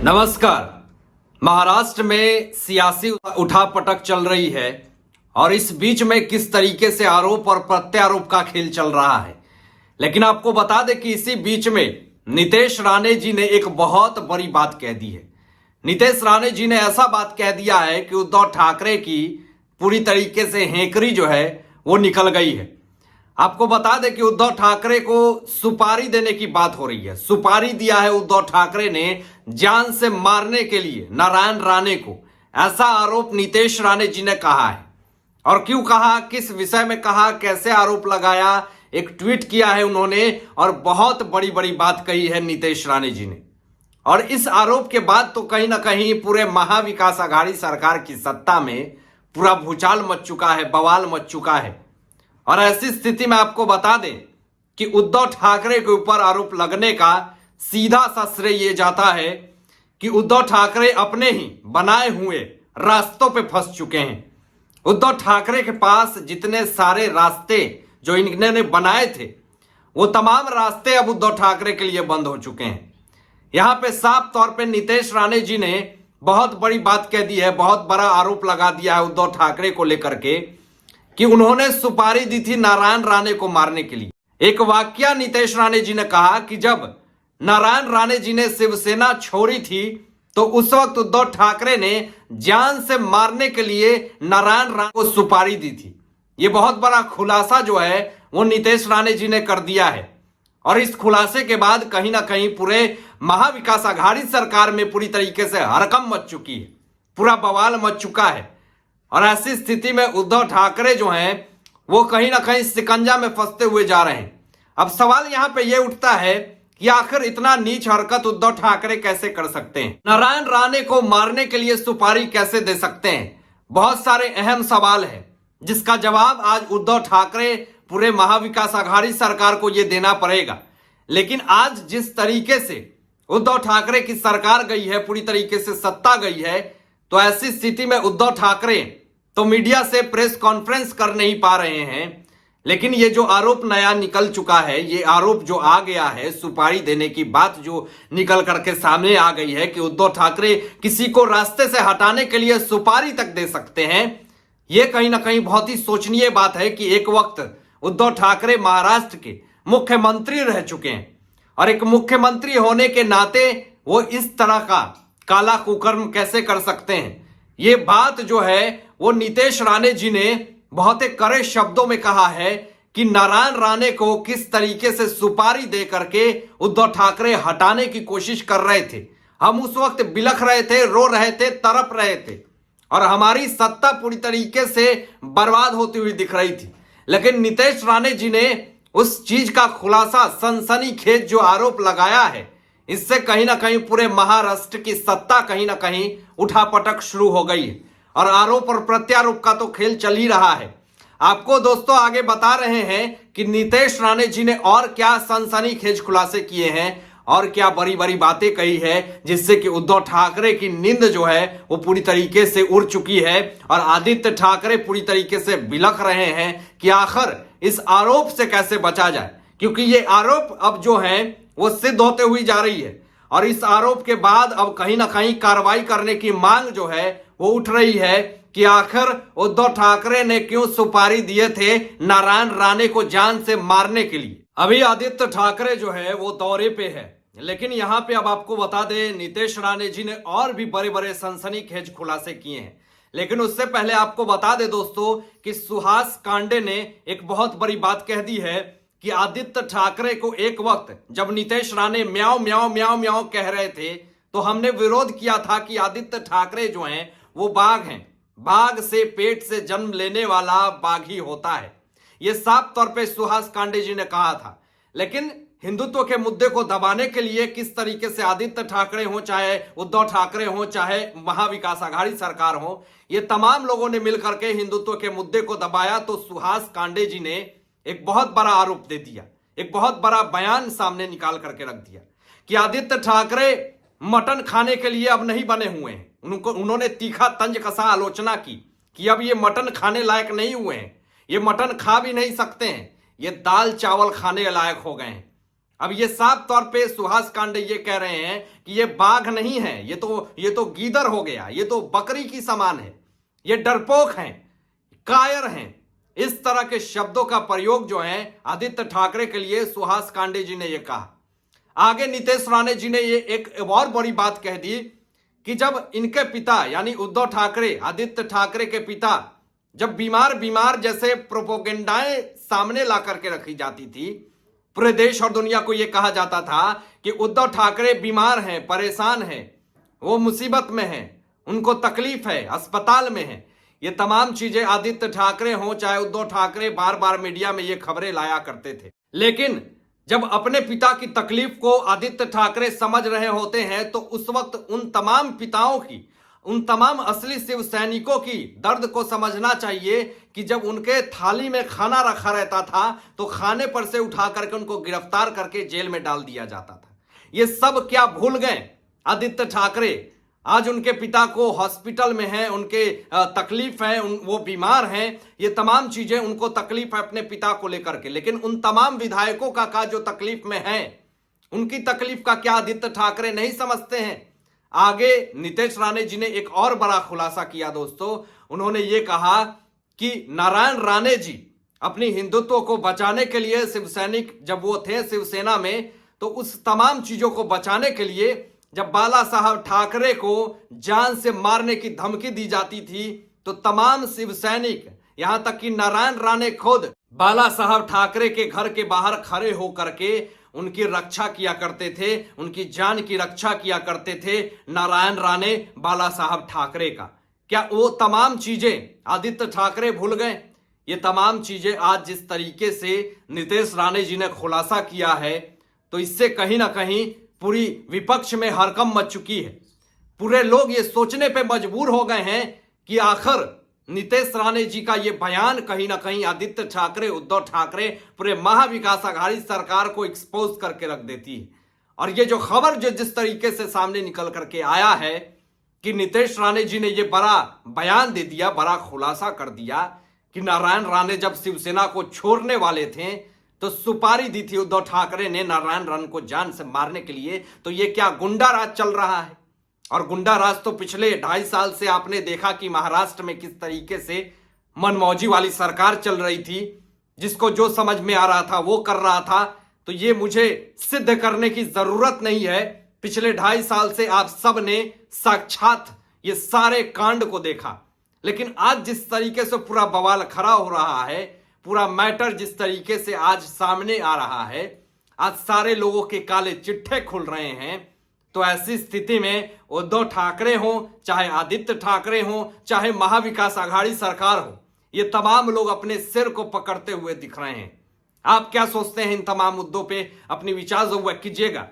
नमस्कार। महाराष्ट्र में सियासी उठापटक चल रही है और इस बीच में किस तरीके से आरोप और प्रत्यारोप का खेल चल रहा है। लेकिन आपको बता दें कि इसी बीच में नीतीश राणे जी ने एक बहुत बड़ी बात कह दी है। नीतीश राणे जी ने ऐसा बात कह दिया है कि उद्धव ठाकरे की पूरी तरीके से हेकड़ी जो है वो निकल गई है। आपको बता दें कि उद्धव ठाकरे को सुपारी देने की बात हो रही है। सुपारी दिया है उद्धव ठाकरे ने जान से मारने के लिए नारायण राणे को, ऐसा आरोप नीतीश राणे जी ने कहा है। और क्यों कहा, किस विषय में कहा, कैसे आरोप लगाया, एक ट्वीट किया है उन्होंने और बहुत बड़ी बड़ी बात कही है नीतीश राणे जी ने। और इस आरोप के बाद तो कहीं ना कहीं पूरे महाविकास आघाड़ी सरकार की सत्ता में पूरा भूचाल मच चुका है, बवाल मच चुका है। और ऐसी स्थिति में आपको बता दें कि उद्धव ठाकरे के ऊपर आरोप लगने का सीधा सा श्रेय ये जाता है कि उद्धव ठाकरे अपने ही बनाए हुए रास्तों पे फंस चुके हैं। उद्धव ठाकरे के पास जितने सारे रास्ते जो इन्होंने बनाए थे वो तमाम रास्ते अब उद्धव ठाकरे के लिए बंद हो चुके हैं। यहां पे साफ तौर पे नीतीश राणे जी ने बहुत बड़ी बात कह दी है, बहुत बड़ा आरोप लगा दिया है उद्धव ठाकरे को लेकर के कि उन्होंने सुपारी दी थी नारायण राणे को मारने के लिए। एक वाक्य नीतीश राणे जी ने कहा कि जब नारायण राणे जी ने शिवसेना छोड़ी थी तो उस वक्त उद्धव ठाकरे ने जान से मारने के लिए नारायण राणे को सुपारी दी थी। यह बहुत बड़ा खुलासा जो है वो नीतीश राणे जी ने कर दिया है। और इस खुलासे के बाद कहीं ना कहीं पूरे महाविकास आघाड़ी सरकार में पूरी तरीके से हड़कंप मच चुकी है, पूरा बवाल मच चुका है। और ऐसी स्थिति में उद्धव ठाकरे जो हैं वो कहीं ना कहीं शिकंजा में फंसते हुए जा रहे हैं। अब सवाल यहां पे ये उठता है कि आखिर इतना नीच हरकत उद्धव ठाकरे कैसे कर सकते हैं, नारायण राणे को मारने के लिए सुपारी कैसे दे सकते हैं। बहुत सारे अहम सवाल है जिसका जवाब आज उद्धव ठाकरे पूरे महाविकास आघाड़ी सरकार को यह देना पड़ेगा। लेकिन आज जिस तरीके से उद्धव ठाकरे की सरकार गई है, पूरी तरीके से सत्ता गई है, तो ऐसी स्थिति में उद्धव ठाकरे तो मीडिया से प्रेस कॉन्फ्रेंस कर नहीं पा रहे हैं। लेकिन ये जो आरोप नया निकल चुका है, ये आरोप जो आ गया है, सुपारी देने की बात जो निकल करके सामने आ गई है कि उद्धव ठाकरे किसी को रास्ते से हटाने के लिए सुपारी तक दे सकते हैं, ये कहीं ना कहीं बहुत ही सोचनीय बात है कि एक वक्त उद्धव ठाकरे महाराष्ट्र के मुख्यमंत्री रह चुके हैं और एक मुख्यमंत्री होने के नाते वो इस तरह का काला कुकर्म कैसे कर सकते हैं। ये बात जो है वो नीतीश राणे जी ने बहुत ही कड़े शब्दों में कहा है कि नारायण राणे को किस तरीके से सुपारी दे करके उद्धव ठाकरे हटाने की कोशिश कर रहे थे। हम उस वक्त बिलख रहे थे, रो रहे थे, तड़प रहे थे और हमारी सत्ता पूरी तरीके से बर्बाद होती हुई दिख रही थी। लेकिन नीतीश राणे जी ने उस चीज का खुलासा, सनसनीखेज जो आरोप लगाया है, इससे कहीं ना कहीं पूरे महाराष्ट्र की सत्ता कहीं ना कहीं उठापटक शुरू हो गई है और आरोप और प्रत्यारोप का तो खेल चल ही रहा है। आपको दोस्तों आगे बता रहे हैं कि नीतीश राणे जी ने और क्या सनसनीखेज खुलासे किए हैं और क्या बड़ी बड़ी बातें कही है जिससे कि उद्धव ठाकरे की नींद जो है वो पूरी तरीके से उड़ चुकी है और आदित्य ठाकरे पूरी तरीके से बिलख रहे हैं कि आखिर इस आरोप से कैसे बचा जाए, क्योंकि ये आरोप अब जो है वो सिद्ध होते हुई जा रही है। और इस आरोप के बाद अब कहीं ना कहीं कार्रवाई करने की मांग जो है वो उठ रही है कि आखिर उद्धव ठाकरे ने क्यों सुपारी दिए थे नारायण राणे को जान से मारने के लिए। अभी आदित्य ठाकरे जो है वो दौरे पे है, लेकिन यहां पे अब आपको बता दें नीतीश राणे जी ने और भी बड़े बड़े सनसनीखेज खुलासे किए हैं। लेकिन उससे पहले आपको बता दें दोस्तों कि सुहास कांडे ने एक बहुत बड़ी बात कह दी है कि आदित्य ठाकरे को एक वक्त जब नीतीश राणे म्याऊं म्याऊं म्याऊं म्याऊं कह रहे थे तो हमने विरोध किया था कि आदित्य ठाकरे जो हैं वो बाघ हैं, बाघ से पेट से जन्म लेने वाला बाघ ही होता है। ये साफ तौर पे सुहास कांडे जी ने कहा था। लेकिन हिंदुत्व के मुद्दे को दबाने के लिए किस तरीके से आदित्य ठाकरे हो, चाहे उद्धव ठाकरे हो, चाहे महाविकास आघाड़ी सरकार हो, ये तमाम लोगों ने मिलकर के हिंदुत्व के मुद्दे को दबाया। तो सुहास कांडे जी ने एक बहुत बड़ा आरोप दे दिया, एक बहुत बड़ा बयान सामने निकाल करके रख दिया कि आदित्य ठाकरे मटन खाने के लिए अब नहीं बने हुए हैं। उन्होंने तीखा तंज कसा आलोचना की कि अब ये मटन खाने लायक नहीं हुए हैं, ये मटन खा भी नहीं सकते हैं, ये दाल चावल खाने लायक हो गए हैं। अब ये साफ तौर पे सुहास कांडे ये कह रहे हैं कि ये बाघ नहीं है, ये तो गीदड़ हो गया, ये तो बकरी की समान है, ये डरपोक हैं, कायर हैं। इस तरह के शब्दों का प्रयोग जो है आदित्य ठाकरे के लिए सुहास कांडे जी ने ये कहा। आगे नीतीश राणे जी ने ये एक और बड़ी बात कह दी कि जब इनके पिता यानी उद्धव ठाकरे, आदित्य ठाकरे के पिता जब बीमार जैसे प्रोपोगेंडाएं सामने ला करके रखी जाती थी, पूरे देश और दुनिया को यह कहा जाता था कि उद्धव ठाकरे बीमार हैं, परेशान हैं, वो मुसीबत में हैं, उनको तकलीफ है, अस्पताल में है। ये तमाम चीजें आदित्य ठाकरे हो चाहे उद्धव ठाकरे बार बार मीडिया में ये खबरें लाया करते थे। लेकिन जब अपने पिता की तकलीफ को आदित्य ठाकरे समझ रहे होते हैं तो उस वक्त उन तमाम पिताओं की, उन तमाम असली शिव सैनिकों की दर्द को समझना चाहिए कि जब उनके थाली में खाना रखा रहता था तो खाने पर से उठा करके उनको गिरफ्तार करके जेल में डाल दिया जाता था। ये सब क्या भूल गए आदित्य ठाकरे? आज उनके पिता को हॉस्पिटल में है, उनके तकलीफ है, वो बीमार हैं, ये तमाम चीजें उनको तकलीफ है अपने पिता को लेकर के। लेकिन उन तमाम विधायकों का जो तकलीफ में है, उनकी तकलीफ का क्या आदित्य ठाकरे नहीं समझते हैं? आगे नीतीश राणे जी ने एक और बड़ा खुलासा किया दोस्तों। उन्होंने ये कहा कि नारायण राणे जी अपनी हिंदुत्व को बचाने के लिए, शिव सैनिक जब वो थे शिवसेना में, तो उस तमाम चीजों को बचाने के लिए जब बाला साहब ठाकरे को जान से मारने की धमकी दी जाती थी तो तमाम शिव सैनिक, यहां तक कि नारायण राणे खुद बाला साहब ठाकरे के घर के बाहर खड़े होकर के उनकी रक्षा किया करते थे, उनकी जान की रक्षा किया करते थे नारायण राणे बाला साहब ठाकरे का। क्या वो तमाम चीजें आदित्य ठाकरे भूल गए? ये तमाम चीजें आज जिस तरीके से नीतीश राणे जी ने खुलासा किया है तो इससे कहीं ना कहीं पूरी विपक्ष में हड़कंप मच चुकी है। पूरे लोग ये सोचने पे मजबूर हो गए हैं कि आखिर नीतीश राणे जी का ये बयान कहीं ना कहीं आदित्य ठाकरे, उद्धव ठाकरे, पूरे महाविकास आघाड़ी सरकार को एक्सपोज करके रख देती है। और ये जो खबर जो जिस तरीके से सामने निकल करके आया है कि नीतीश राणे जी ने ये बड़ा बयान दे दिया, बड़ा खुलासा कर दिया कि नारायण राणे जब शिवसेना को छोड़ने वाले थे तो सुपारी दी थी उद्धव ठाकरे ने नारायण राणे को जान से मारने के लिए। तो ये क्या गुंडा राज चल रहा है? और गुंडा राज तो पिछले 2.5 साल से आपने देखा कि महाराष्ट्र में किस तरीके से मनमौजी वाली सरकार चल रही थी, जिसको जो समझ में आ रहा था वो कर रहा था। तो ये मुझे सिद्ध करने की जरूरत नहीं है, पिछले 2.5 साल से आप सब ने साक्षात ये सारे कांड को देखा। लेकिन आज जिस तरीके से पूरा बवाल खड़ा हो रहा है, पूरा मैटर जिस तरीके से आज सामने आ रहा है, आज सारे लोगों के काले चिट्ठे खुल रहे हैं, तो ऐसी स्थिति में उद्धव ठाकरे हो चाहे आदित्य ठाकरे हो चाहे महाविकास आघाड़ी सरकार हो, ये तमाम लोग अपने सिर को पकड़ते हुए दिख रहे हैं। आप क्या सोचते हैं इन तमाम मुद्दों पे? अपनी विचार जरूर कीजिएगा।